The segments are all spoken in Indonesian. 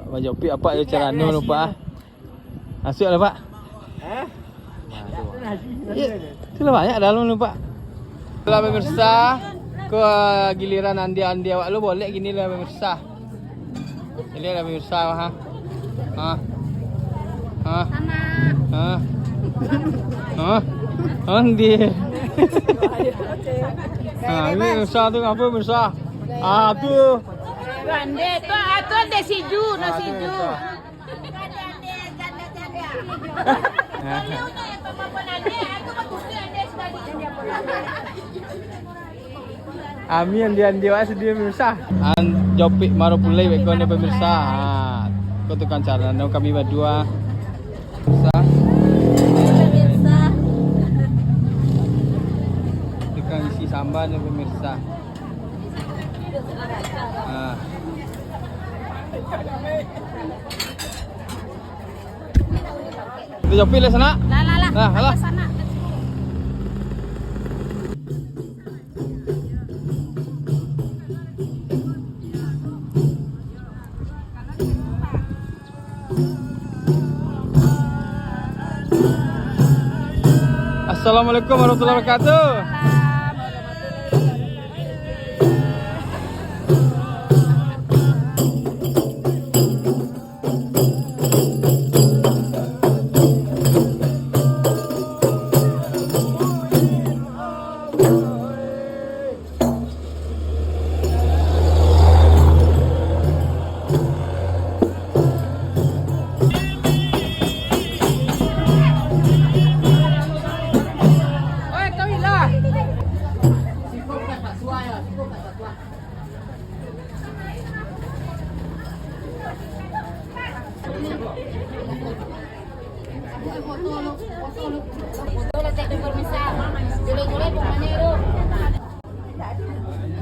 Pak Jopi apa ya cara anu lupa. Masuk lah Pak. Sudah banyak dalam lupa. Setelah pemirsa ke giliran andi awak lu boleh gini lah pemirsa. Ini lah pemirsa ha. Andi. Ini pemirsa tu apa pemirsa? Tu. Ande tu ada siju, nasi siju. Ami andi awak sedih pemirsa. Jopi maru pulai bekone pemirsa. Kau tukang cara nang kami berdua. Pemirsa. Tukang isi sambal nih pemirsa. Itu Jopi lah sana. Lah. Sana. Assalamualaikum warahmatullahi wabarakatuh.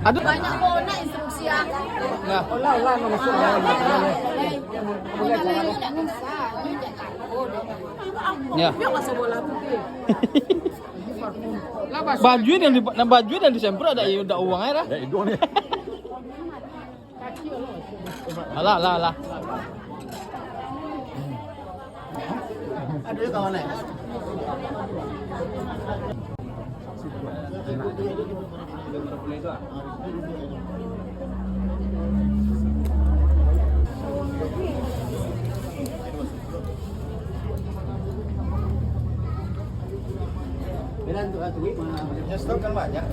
Aduh Banyak kona instruksi aku. nah. Olah masuk Ya. Dia masuk bola putih. Baju dan disemprot ada uang aja. Ya itu nih. Alah. Aduh kawan nih. Stok kan banyak.